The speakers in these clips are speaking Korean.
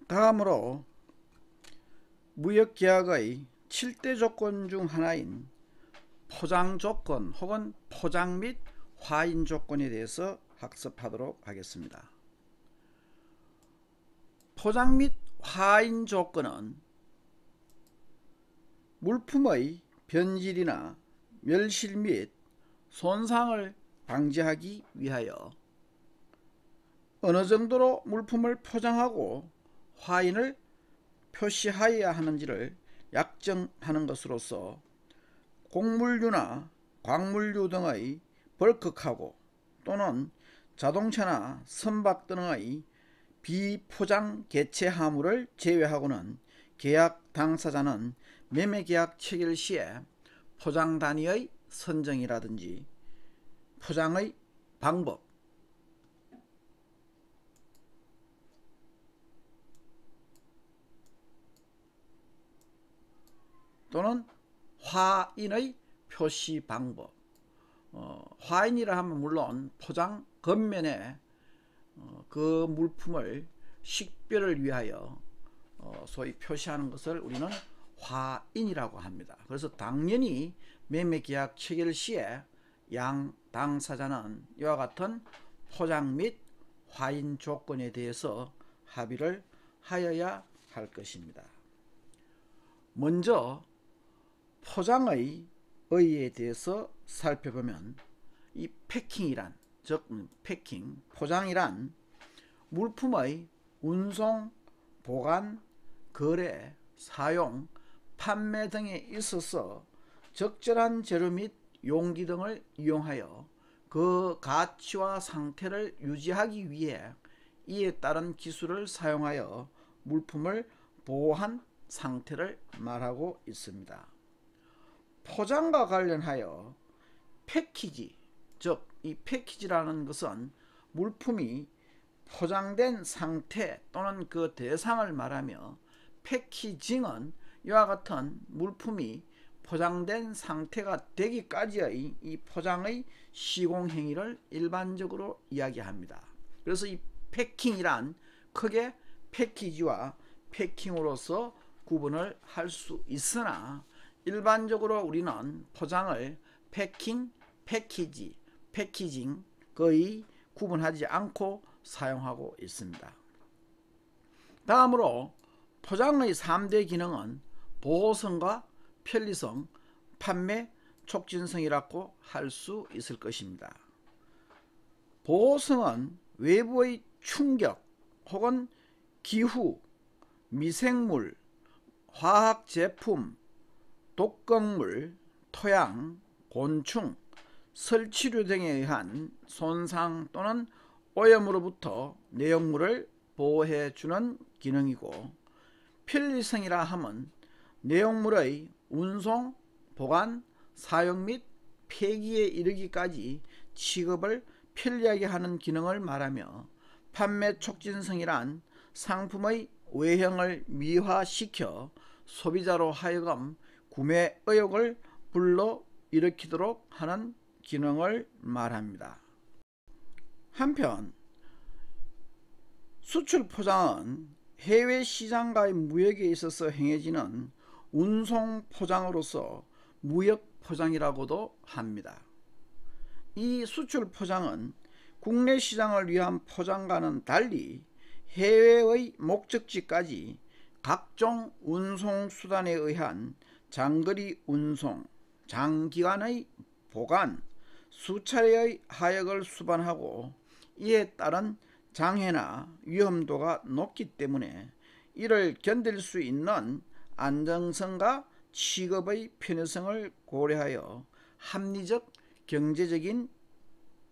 다음으로 무역계약의 7대 조건 중 하나인 포장 조건 혹은 포장 및 화인 조건에 대해서 학습하도록 하겠습니다. 포장 및 화인 조건은 물품의 변질이나 멸실 및 손상을 방지하기 위하여 어느 정도로 물품을 포장하고 화인을 표시하여야 하는지를 약정하는 것으로서 곡물류나 광물류 등의 벌크카고 또는 자동차나 선박 등의 비포장 개체 하물을 제외하고는 계약 당사자는 매매계약 체결 시에 포장 단위의 선정이라든지 포장의 방법 또는 화인의 표시 방법, 화인이라 하면 물론 포장 겉면에 그 물품을 식별을 위하여 소위 표시하는 것을 우리는 화인이라고 합니다. 그래서 당연히 매매계약 체결 시에 양 당사자는 이와 같은 포장 및 화인 조건에 대해서 합의를 하여야 할 것입니다. 먼저 포장의 의의에 대해서 살펴보면 이 패킹이란, 즉 패킹, 포장이란 물품의 운송, 보관, 거래, 사용, 판매 등에 있어서 적절한 재료 및 용기 등을 이용하여 그 가치와 상태를 유지하기 위해 이에 따른 기술을 사용하여 물품을 보호한 상태를 말하고 있습니다. 포장과 관련하여 패키지, 즉 이 패키지라는 것은 물품이 포장된 상태 또는 그 대상을 말하며, 패키징은 이와 같은 물품이 포장된 상태가 되기까지의 이 포장의 시공행위를 일반적으로 이야기합니다. 그래서 이 패킹이란 크게 패키지와 패킹으로서 구분을 할 수 있으나 일반적으로 우리는 포장을 패킹, 패키지, 패키징 거의 구분하지 않고 사용하고 있습니다. 다음으로 포장의 3대 기능은 보호성과 편리성, 판매 촉진성이라고 할 수 있을 것입니다. 보호성은 외부의 충격 혹은 기후, 미생물, 화학제품, 독극물, 토양, 곤충, 설치류 등에 의한 손상 또는 오염으로부터 내용물을 보호해주는 기능이고, 편리성이라 함은 내용물의 운송, 보관, 사용 및 폐기에 이르기까지 취급을 편리하게 하는 기능을 말하며, 판매 촉진성이란 상품의 외형을 미화시켜 소비자로 하여금 구매 의욕을 불러일으키도록 하는 기능을 말합니다. 한편 수출 포장은 해외 시장과의 무역에 있어서 행해지는 운송 포장으로서 무역 포장이라고도 합니다. 이 수출 포장은 국내 시장을 위한 포장과는 달리 해외의 목적지까지 각종 운송수단에 의한 장거리 운송, 장기간의 보관, 수차례의 하역을 수반하고 이에 따른 장애나 위험도가 높기 때문에 이를 견딜 수 있는 안정성과 취급의 편의성을 고려하여 합리적 경제적인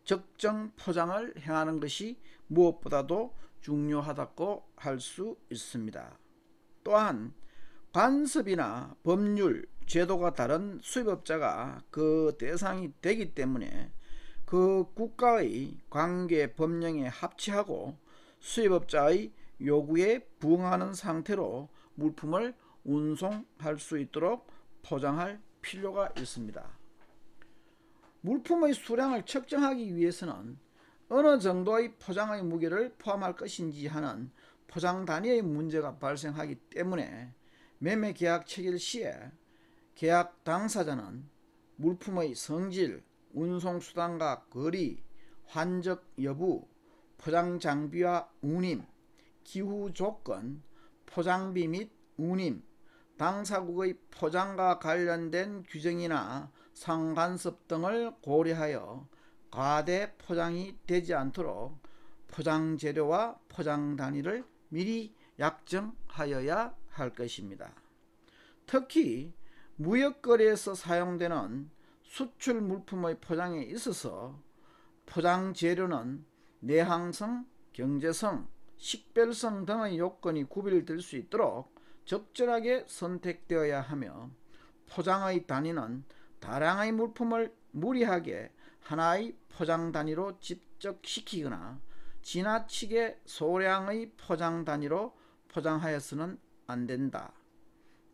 적정 포장을 행하는 것이 무엇보다도 중요하다고 할 수 있습니다. 또한 관습이나 법률, 제도가 다른 수입업자가 그 대상이 되기 때문에 그 국가의 관계 법령에 합치하고 수입업자의 요구에 부응하는 상태로 물품을 운송할 수 있도록 포장할 필요가 있습니다. 물품의 수량을 측정하기 위해서는 어느 정도의 포장의 무게를 포함할 것인지 하는 포장 단위의 문제가 발생하기 때문에 매매 계약 체결 시에 계약 당사자는 물품의 성질, 운송수단과 거리, 환적 여부, 포장 장비와 운임, 기후 조건, 포장비 및 운임, 당사국의 포장과 관련된 규정이나 상관습 등을 고려하여 과대 포장이 되지 않도록 포장 재료와 포장 단위를 미리 약정하여야 할 것입니다. 특히 무역거래에서 사용되는 수출 물품의 포장에 있어서 포장 재료는 내항성, 경제성, 식별성 등의 요건이 구별될 수 있도록 적절하게 선택되어야 하며 포장의 단위는 다량의 물품을 무리하게 하나의 포장 단위로 집적시키거나 지나치게 소량의 포장 단위로 포장하여서는 안 된다.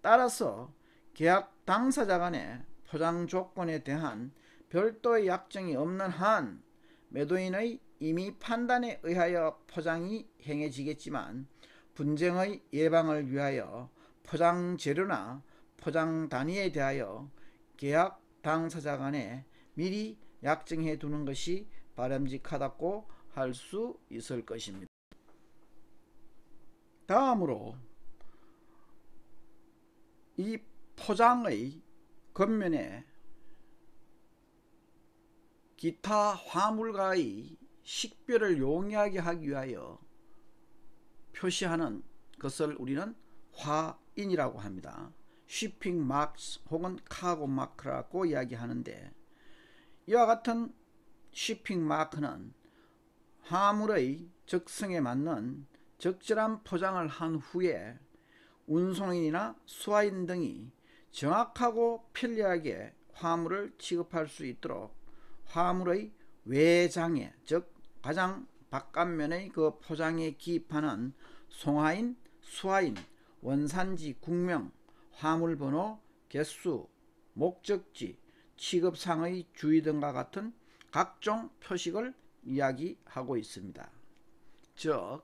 따라서 계약 당사자 간의 포장 조건에 대한 별도의 약정이 없는 한 매도인의 임의 판단에 의하여 포장이 행해지겠지만 분쟁의 예방을 위하여 포장 재료나 포장 단위에 대하여 계약 당사자 간에 미리 약정해 두는 것이 바람직하다고 할 수 있을 것입니다. 다음으로 이 포장의 겉면에 기타 화물과의 식별을 용이하게 하기 위하여 표시하는 것을 우리는 화인이라고 합니다. 쉬핑 마크 혹은 카고 마크라고 이야기하는데, 이와 같은 쉬핑 마크는 화물의 적성에 맞는 적절한 포장을 한 후에 운송인이나 수화인 등이 정확하고 편리하게 화물을 취급할 수 있도록 화물의 외장에, 즉 가장 바깥면의 그 포장에 기입하는 송화인, 수화인, 원산지, 국명, 화물번호, 개수, 목적지, 취급상의 주의 등과 같은 각종 표식을 이야기하고 있습니다. 즉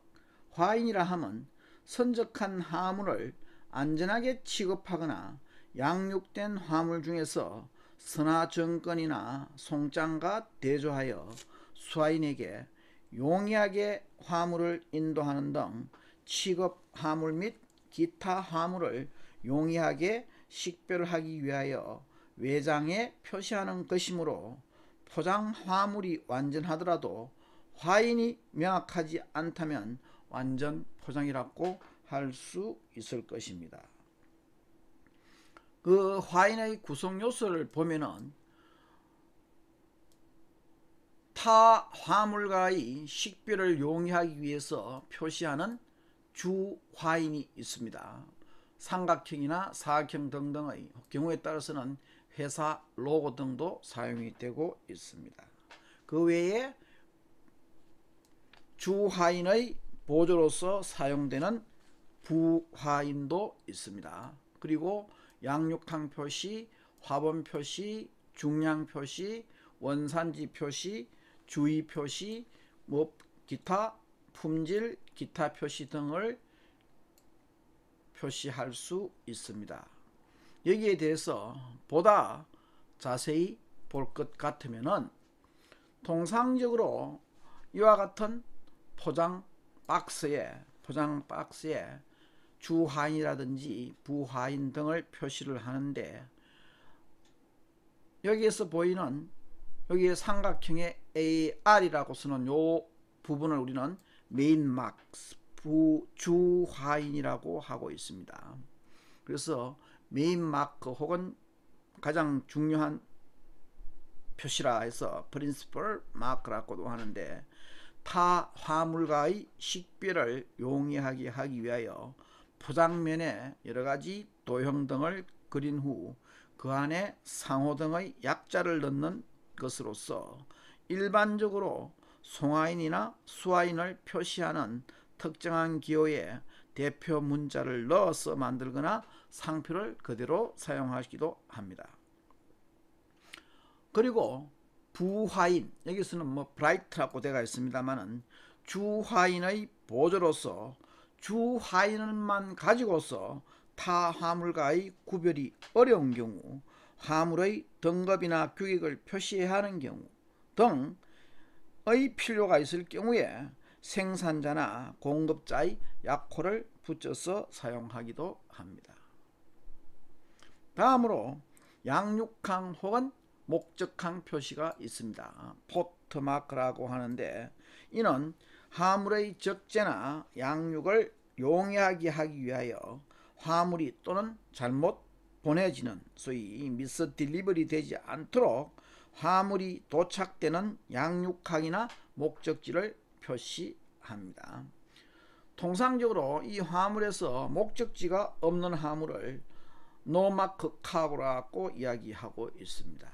화인이라 함은 선적한 화물을 안전하게 취급하거나 양육된 화물 중에서 선화정권이나 송장과 대조하여 수화인에게 용이하게 화물을 인도하는 등 취급 화물 및 기타 화물을 용이하게 식별하기 위하여 외장에 표시하는 것이므로 포장 화물이 완전하더라도 화인이 명확하지 않다면 완전 포장이라고 할 수 있을 것입니다. 그 화인의 구성 요소를 보면은 타 화물과의 식별을 용이하기 위해서 표시하는 주 화인이 있습니다. 삼각형이나 사각형 등등의 경우에 따라서는 회사 로고 등도 사용이 되고 있습니다. 그 외에 주 화인의 보조로서 사용되는 부화인도 있습니다. 그리고 양육항 표시, 화번 표시, 중량 표시, 원산지 표시, 주의 표시, 기타 품질, 기타 표시 등을 표시할 수 있습니다. 여기에 대해서 보다 자세히 볼 것 같으면은 통상적으로 이와 같은 포장 박스에 주화인이라든지 부화인 등을 표시를 하는데, 여기에서 보이는 여기에 삼각형의 AR이라고 쓰는 요 부분을 우리는 메인 마크스 주화인이라고 하고 있습니다. 그래서 메인 마크 혹은 가장 중요한 표시라 해서 프린시플 마크라고도 하는데, 타 화물과의 식별을 용이하게 하기 위하여 포장면에 여러가지 도형 등을 그린 후 그 안에 상호 등의 약자를 넣는 것으로서 일반적으로 송화인이나 수화인을 표시하는 특정한 기호에 대표 문자를 넣어서 만들거나 상표를 그대로 사용하기도 합니다. 그리고 부화인, 여기서는 브라이트라고 되어 있습니다만은 주화인의 보조로서 주 화인만 가지고서 타 화물과의 구별이 어려운 경우, 화물의 등급이나 규격을 표시해야 하는 경우 등의 필요가 있을 경우에 생산자나 공급자의 약호를 붙여서 사용하기도 합니다. 다음으로 양육항 혹은 목적항 표시가 있습니다. 포트마크라고 하는데, 이는 화물의 적재나 양육을 용이하게 하기 위하여 화물이 또는 잘못 보내지는, 소위 미스 딜리버리 되지 않도록 화물이 도착되는 양육항이나 목적지를 표시합니다. 통상적으로 이 화물에서 목적지가 없는 화물을 노마크 카고라고 이야기하고 있습니다.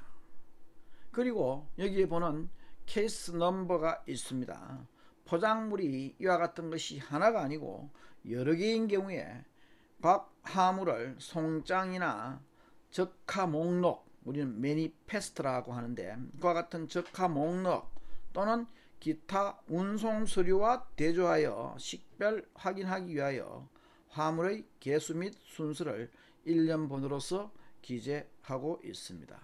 그리고 여기에 보는 케이스 넘버가 있습니다. 포장물이 이와 같은 것이 하나가 아니고 여러 개인 경우에 각 화물을 송장이나 적하 목록, 우리는 매니페스트라고 하는데, 그와 같은 적하 목록 또는 기타 운송 서류와 대조하여 식별 확인하기 위하여 화물의 개수 및 순서를 일련번호로서 기재하고 있습니다.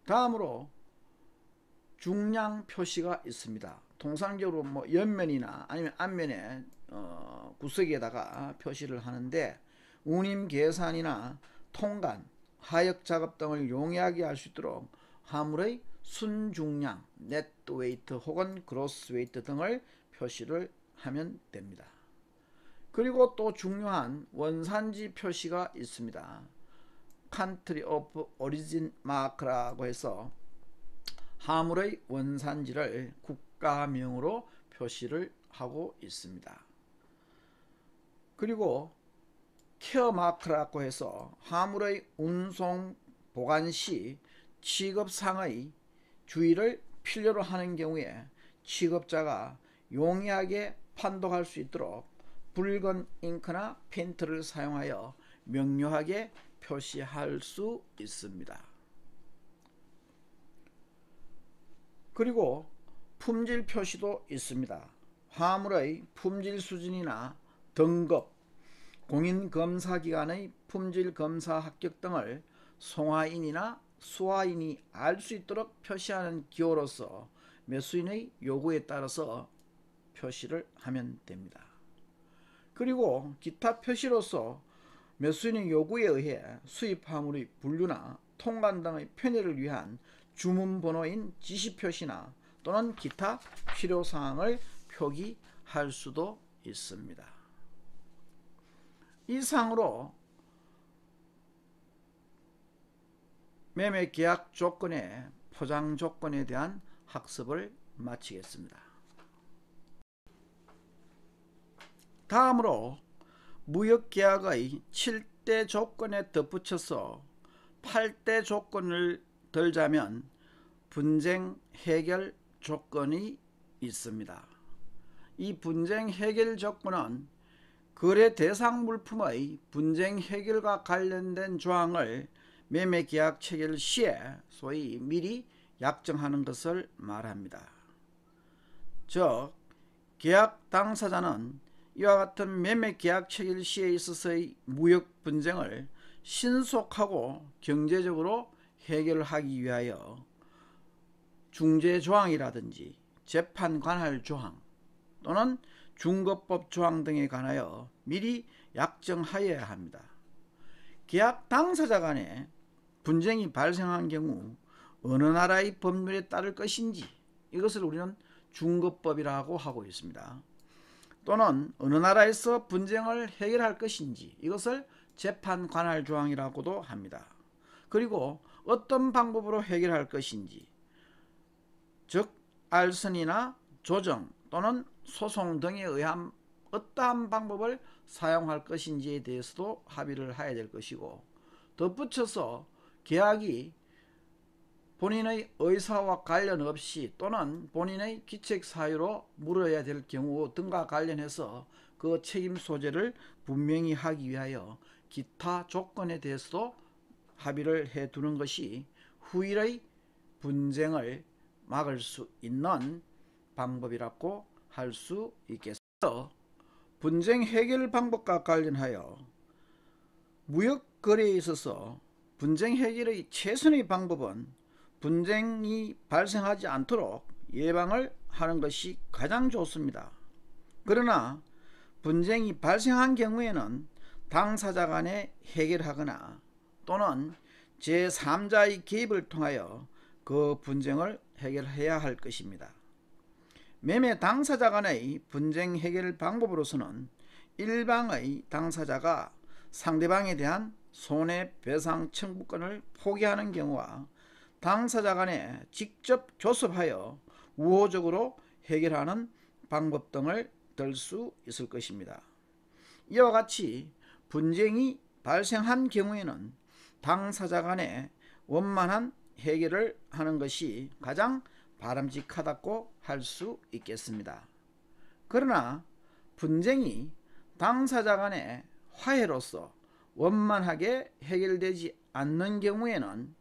다음으로 중량 표시가 있습니다. 통상적으로 옆면이나 아니면 앞면에 구석에다가 표시를 하는데, 운임 계산이나 통관, 하역 작업 등을 용이하게 할 수 있도록 화물의 순중량, 네트 웨이트 혹은 그로스 웨이트 등을 표시를 하면 됩니다. 그리고 또 중요한 원산지 표시가 있습니다. Country of Origin Mark라고 해서 화물의 원산지를 국가명으로 표시를 하고 있습니다. 그리고 케어 마크라고 해서 화물의 운송 보관 시 취급상의 주의를 필요로 하는 경우에 취급자가 용이하게 판독할 수 있도록 붉은 잉크나 펜트를 사용하여 명료하게 표시할 수 있습니다. 그리고 품질 표시도 있습니다. 화물의 품질 수준이나 등급, 공인검사기관의 품질검사 합격 등을 송화인이나 수화인이 알 수 있도록 표시하는 기호로서 매수인의 요구에 따라서 표시를 하면 됩니다. 그리고 기타 표시로서 매수인의 요구에 의해 수입 화물의 분류나 통관 등의 편의를 위한 주문번호인 지시표시나 또는 기타 필요사항을 표기할 수도 있습니다. 이상으로 매매계약 조건의 포장 조건에 대한 학습을 마치겠습니다. 다음으로 무역계약의 7대 조건에 덧붙여서 8대 조건을 들자면 분쟁 해결 조건이 있습니다. 이 분쟁 해결 조건은 거래 대상 물품의 분쟁 해결과 관련된 조항을 매매계약 체결 시에 소위 미리 약정하는 것을 말합니다. 즉, 계약 당사자는 이와 같은 매매계약 체결 시에 있어서의 무역 분쟁을 신속하고 경제적으로 해결하기 위하여 중재조항이라든지 재판관할 조항 또는 중거법 조항 등에 관하여 미리 약정하여야 합니다. 계약 당사자 간에 분쟁이 발생한 경우 어느 나라의 법률에 따를 것인지, 이것을 우리는 중거법이라고 하고 있습니다. 또는 어느 나라에서 분쟁을 해결할 것인지, 이것을 재판 관할 조항이라고도 합니다. 그리고 어떤 방법으로 해결할 것인지, 즉 알선이나 조정 또는 소송 등에 의한 어떠한 방법을 사용할 것인지에 대해서도 합의를 해야 될 것이고, 덧붙여서 계약이 본인의 의사와 관련 없이 또는 본인의 기책 사유로 물어야 될 경우 등과 관련해서 그 책임 소재를 분명히 하기 위하여 기타 조건에 대해서도 합의를 해 두는 것이 후일의 분쟁을 막을 수 있는 방법이라고 할 수 있겠습니다. 분쟁 해결 방법과 관련하여 무역 거래에 있어서 분쟁 해결의 최선의 방법은 분쟁이 발생하지 않도록 예방을 하는 것이 가장 좋습니다. 그러나 분쟁이 발생한 경우에는 당사자 간에 해결하거나 또는 제3자의 개입을 통하여 그 분쟁을 해결해야 할 것입니다. 매매 당사자 간의 분쟁 해결 방법으로서는 일방의 당사자가 상대방에 대한 손해배상 청구권을 포기하는 경우와 당사자 간에 직접 조섭하여 우호적으로 해결하는 방법 등을 들 수 있을 것입니다. 이와 같이 분쟁이 발생한 경우에는 당사자 간에 원만한 해결을 하는 것이 가장 바람직하다고 할 수 있겠습니다. 그러나 분쟁이 당사자 간의 화해로서 원만하게 해결되지 않는 경우에는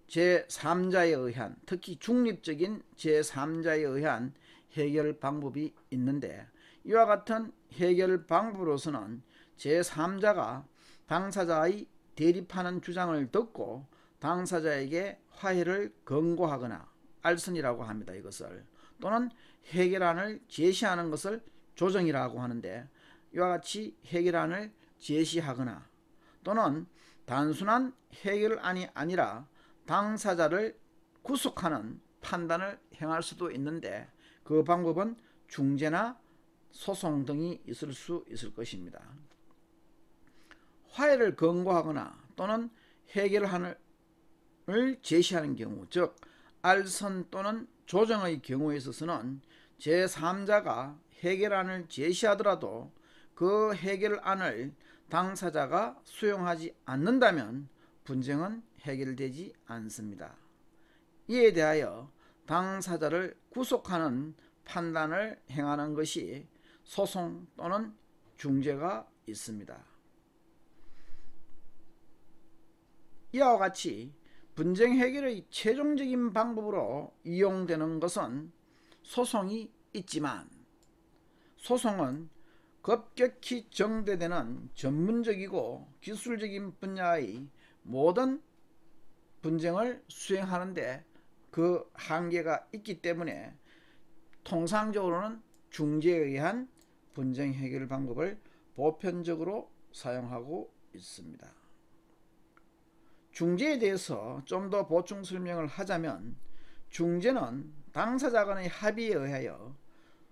제3자에 의한, 특히 중립적인 제3자에 의한 해결 방법이 있는데, 이와 같은 해결 방법으로서는 제3자가 당사자의 대립하는 주장을 듣고 당사자에게 화해를 권고하거나 알선이라고 합니다. 이것을 또는 해결안을 제시하는 것을 조정이라고 하는데, 이와 같이 해결안을 제시하거나 또는 단순한 해결안이 아니라 당사자를 구속하는 판단을 행할 수도 있는데, 그 방법은 중재나 소송 등이 있을 수 있을 것입니다. 화해를 권고하거나 또는 해결안을 제시하는 경우, 즉 알선 또는 조정의 경우에 있어서는 제3자가 해결안을 제시하더라도 그 해결안을 당사자가 수용하지 않는다면 분쟁은 해결되지 않습니다. 이에 대하여 당사자를 구속하는 판단을 행하는 것이 소송 또는 중재가 있습니다. 이와 같이 분쟁 해결의 최종적인 방법으로 이용되는 것은 소송이 있지만, 소송은 급격히 정대되는 전문적이고 기술적인 분야의 모든 분쟁을 수행하는데 그 한계가 있기 때문에 통상적으로는 중재에 의한 분쟁 해결 방법을 보편적으로 사용하고 있습니다. 중재에 대해서 좀 더 보충 설명을 하자면, 중재는 당사자 간의 합의에 의하여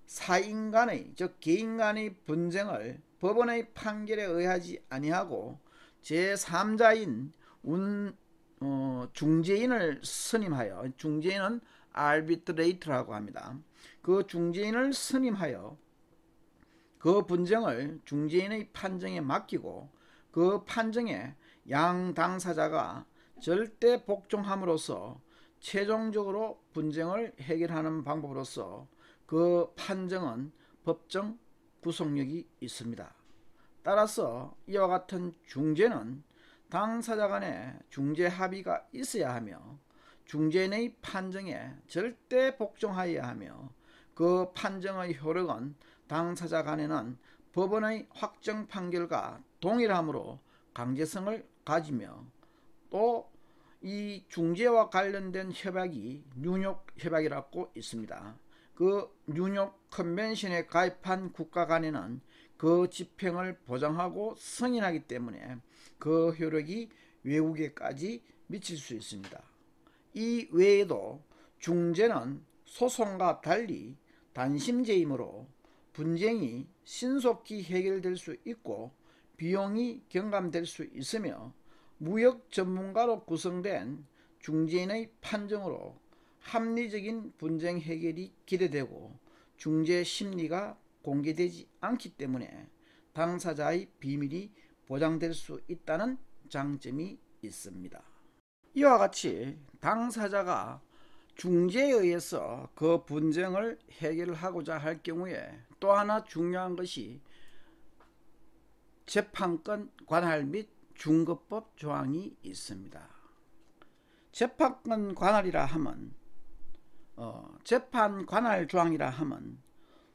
사인 간의, 즉 개인 간의 분쟁을 법원의 판결에 의하지 아니하고 제3자인 중재인을 선임하여, 중재인은 arbitrator라고 합니다. 그 중재인을 선임하여 그 분쟁을 중재인의 판정에 맡기고 그 판정에 양 당사자가 절대 복종함으로써 최종적으로 분쟁을 해결하는 방법으로서 그 판정은 법정 구속력이 있습니다. 따라서 이와 같은 중재는 당사자 간에 중재 합의가 있어야 하며 중재인의 판정에 절대 복종하여야 하며, 그 판정의 효력은 당사자 간에는 법원의 확정 판결과 동일하므로 강제성을 가지며, 또 이 중재와 관련된 협약이 뉴욕 협약이라고 있습니다. 그 뉴욕 컨벤션에 가입한 국가 간에는 그 집행을 보장하고 승인하기 때문에 그 효력이 외국에까지 미칠 수 있습니다. 이 외에도 중재는 소송과 달리 단심제이므로 분쟁이 신속히 해결될 수 있고 비용이 경감될 수 있으며, 무역 전문가로 구성된 중재인의 판정으로 합리적인 분쟁 해결이 기대되고 중재 심리가 공개되지 않기 때문에 당사자의 비밀이 보장될 수 있다는 장점이 있습니다. 이와 같이 당사자가 중재에 의해서 그 분쟁을 해결하고자 할 경우에 또 하나 중요한 것이 재판권 관할 및 중거법 조항이 있습니다. 재판권 관할이라 함은 재판 관할 조항이라 함은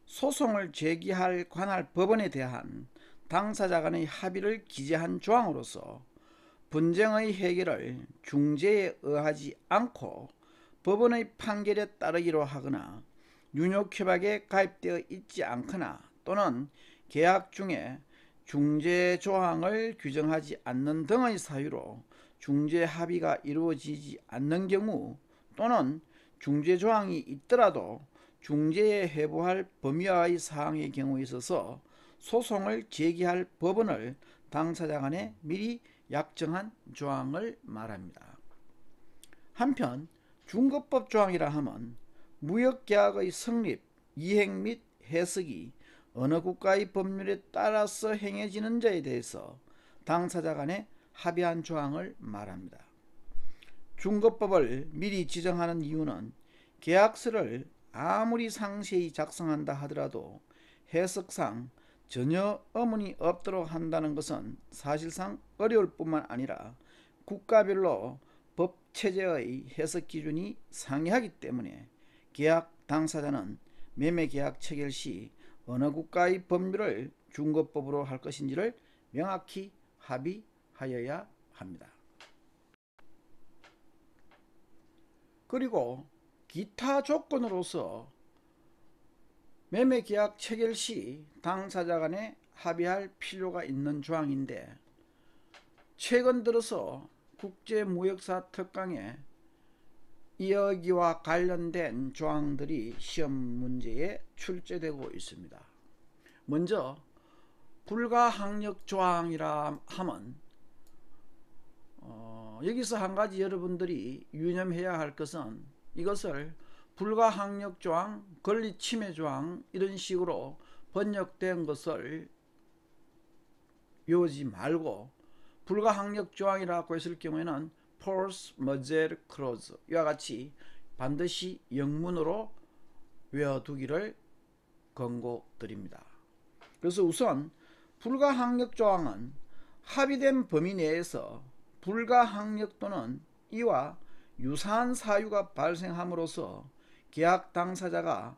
소송을 제기할 관할 법원에 대한 당사자 간의 합의를 기재한 조항으로서 분쟁의 해결을 중재에 의하지 않고 법원의 판결에 따르기로 하거나 윤역협약에 가입되어 있지 않거나 또는 계약 중에 중재 조항을 규정하지 않는 등의 사유로 중재 합의가 이루어지지 않는 경우 또는 중재 조항이 있더라도 중재에 회부할 범위와의 사항의 경우에 있어서 소송을 제기할 법원을 당사자 간에 미리 약정한 조항을 말합니다. 한편 중거법 조항이라 함은 무역계약의 성립, 이행 및 해석이 어느 국가의 법률에 따라서 행해지는 자에 대해서 당사자 간에 합의한 조항을 말합니다. 중거법을 미리 지정하는 이유는 계약서를 아무리 상세히 작성한다 하더라도 해석상 전혀 의문이 없도록 한다는 것은 사실상 어려울 뿐만 아니라 국가별로 법 체제의 해석 기준이 상이하기 때문에 계약 당사자는 매매계약 체결 시 어느 국가의 법률을 중거법으로 할 것인지를 명확히 합의하여야 합니다. 그리고 기타 조건으로서 매매계약 체결 시 당사자 간에 합의할 필요가 있는 조항인데, 최근 들어서 국제무역사 특강에 이어기와 관련된 조항들이 시험 문제에 출제되고 있습니다. 먼저 불가항력 조항이라 하면 여기서 한 가지 여러분들이 유념해야 할 것은, 이것을 불가항력 조항, 권리침해 조항 이런 식으로 번역된 것을 외우지 말고 불가항력 조항이라고 했을 경우에는 force majeure clause 이와 같이 반드시 영문으로 외워두기를 권고드립니다. 그래서 우선 불가항력 조항은 합의된 범위 내에서 불가항력 또는 이와 유사한 사유가 발생함으로써 계약 당사자가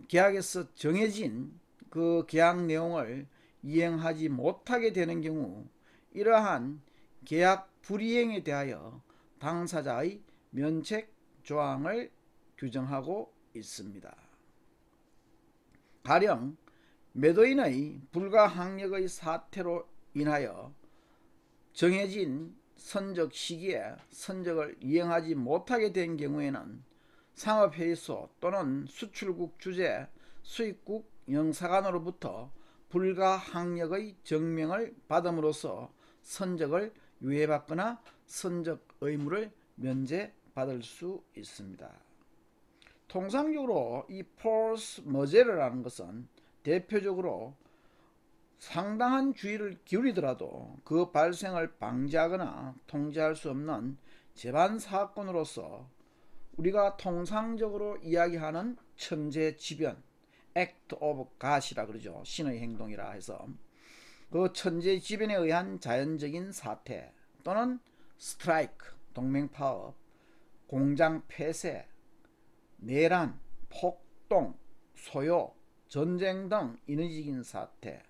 계약에서 정해진 그 계약 내용을 이행하지 못하게 되는 경우, 이러한 계약 불이행에 대하여 당사자의 면책 조항을 규정하고 있습니다. 가령 매도인의 불가항력의 사태로 인하여 정해진 선적 시기에 선적을 이행하지 못하게 된 경우에는 상업회의소 또는 수출국 주재, 수입국 영사관으로부터 불가항력의 증명을 받음으로써 선적을 유예받거나 선적 의무를 면제받을 수 있습니다. 통상적으로 이 force majeure라는 것은 대표적으로 상당한 주의를 기울이더라도 그 발생을 방지하거나 통제할 수 없는 재반 사건으로서 우리가 통상적으로 이야기하는 천재지변, act of God이라 그러죠. 신의 행동이라 해서 그 천재지변에 의한 자연적인 사태 또는 스트라이크, 동맹파업, 공장 폐쇄, 내란, 폭동, 소요, 전쟁 등 인위적인 사태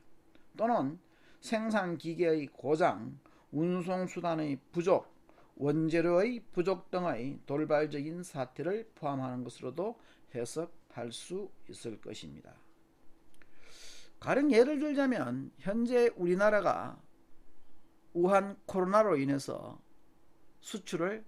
또는 생산기계의 고장, 운송수단의 부족, 원재료의 부족 등의 돌발적인 사태를 포함하는 것으로도 해석할 수 있을 것입니다. 가령 예를 들자면 현재 우리나라가 우한 코로나로 인해서 수출을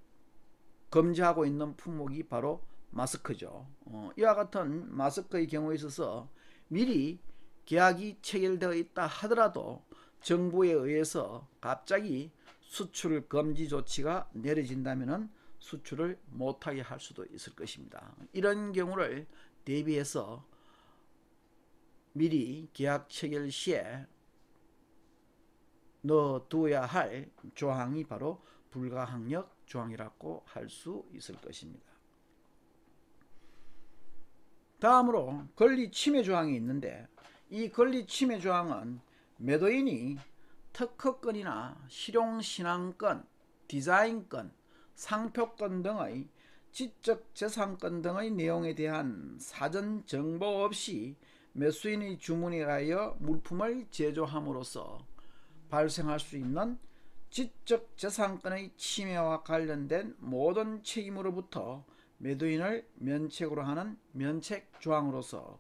금지하고 있는 품목이 바로 마스크죠. 이와 같은 마스크의 경우에 있어서 미리 계약이 체결되어 있다 하더라도 정부에 의해서 갑자기 수출 금지 조치가 내려진다면 수출을 못하게 할 수도 있을 것입니다. 이런 경우를 대비해서 미리 계약 체결 시에 넣어두어야 할 조항이 바로 불가항력 조항이라고 할 수 있을 것입니다. 다음으로 권리침해 조항이 있는데, 이 권리침해 조항은 매도인이 특허권이나 실용신앙권, 디자인권, 상표권 등의 지적재산권 등의 내용에 대한 사전 정보 없이 매수인의 주문에 의하여 물품을 제조함으로써 발생할 수 있는 지적재산권의 침해와 관련된 모든 책임으로부터 매도인을 면책으로 하는 면책조항으로서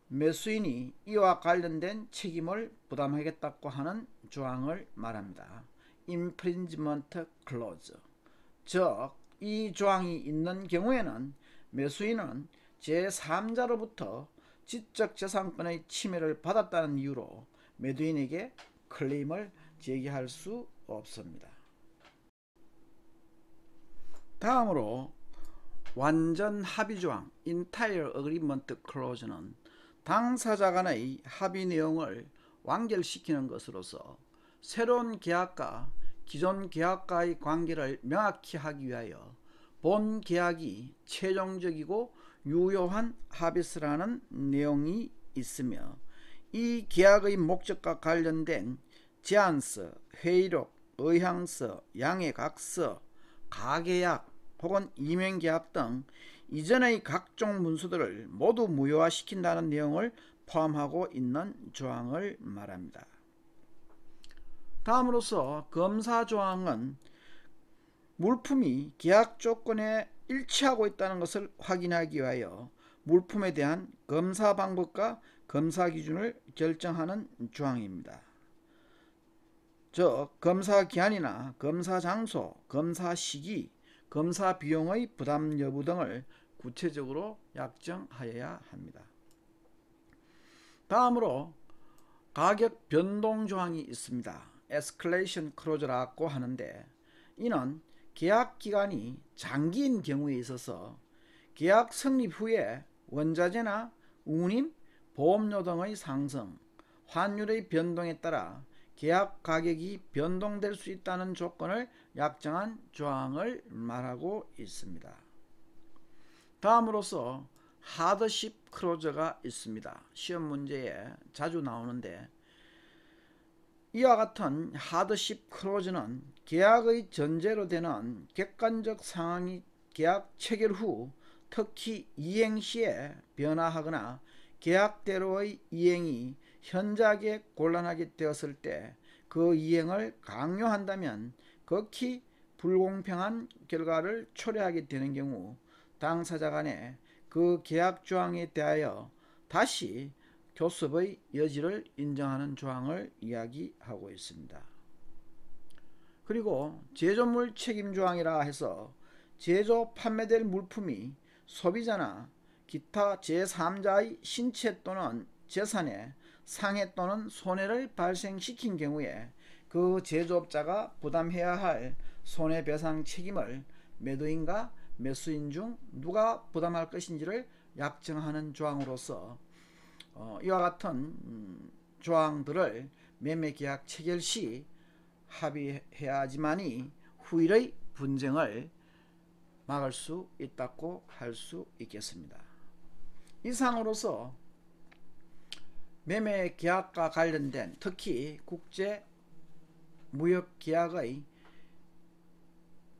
매수인이 이와 관련된 책임을 부담하겠다고 하는 조항을 말합니다. Infringement Clause. 즉, 이 조항이 있는 경우에는 매수인은 제3자로부터 지적재산권의 침해를 받았다는 이유로 매도인에게 클레임을 제기할 수 없습니다. 다음으로 완전 합의조항 Entire Agreement Clause는 당사자 간의 합의 내용을 완결시키는 것으로서 새로운 계약과 기존 계약과의 관계를 명확히 하기 위하여 본 계약이 최종적이고 유효한 합의서라는 내용이 있으며, 이 계약의 목적과 관련된 제안서, 회의록, 의향서, 양해각서, 가계약 혹은 이면계약 등 이전의 각종 문서들을 모두 무효화시킨다는 내용을 포함하고 있는 조항을 말합니다. 다음으로서 검사조항은 물품이 계약 조건에 일치하고 있다는 것을 확인하기 위하여 물품에 대한 검사 방법과 검사 기준을 결정하는 조항입니다. 즉, 검사 기한이나 검사 장소, 검사 시기, 검사 비용의 부담 여부 등을 구체적으로 약정하여야 합니다. 다음으로 가격 변동 조항이 있습니다. Escalation Clause라고 하는데, 이는 계약 기간이 장기인 경우에 있어서 계약 성립 후에 원자재나 운임, 보험료 등의 상승, 환율의 변동에 따라 계약 가격이 변동될 수 있다는 조건을 약정한 조항을 말하고 있습니다. 다음으로서 하드십 클로즈가 있습니다. 시험 문제에 자주 나오는데, 이와 같은 하드십 클로즈는 계약의 전제로 되는 객관적 상황이 계약 체결 후 특히 이행 시에 변화하거나 계약대로의 이행이 현저하게 곤란하게 되었을 때 그 이행을 강요한다면 극히 불공평한 결과를 초래하게 되는 경우 당사자 간에 그 계약 조항에 대하여 다시 교섭의 여지를 인정하는 조항을 이야기하고 있습니다. 그리고 제조물 책임 조항이라 해서 제조 판매될 물품이 소비자나 기타 제3자의 신체 또는 재산에 상해 또는 손해를 발생시킨 경우에 그 제조업자가 부담해야 할 손해배상 책임을 매도인과 매수인 중 누가 부담할 것인지를 약정하는 조항으로서 이와 같은 조항들을 매매계약 체결 시 합의해야 하지만이 후일의 분쟁을 막을 수 있다고 할 수 있겠습니다. 이상으로서 매매계약과 관련된 특히 국제무역계약의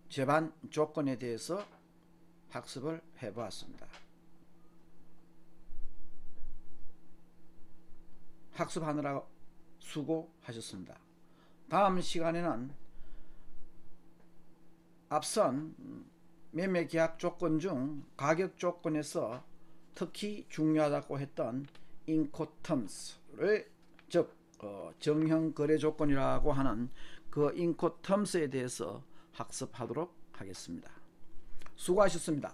제반 조건에 대해서 학습을 해보았습니다. 학습하느라 수고하셨습니다. 다음 시간에는 앞선 매매계약 조건 중 가격 조건에서 특히 중요하다고 했던 인코텀스를 즉 정형거래 조건이라고 하는 그 인코텀스에 대해서 학습하도록 하겠습니다. 수고하셨습니다.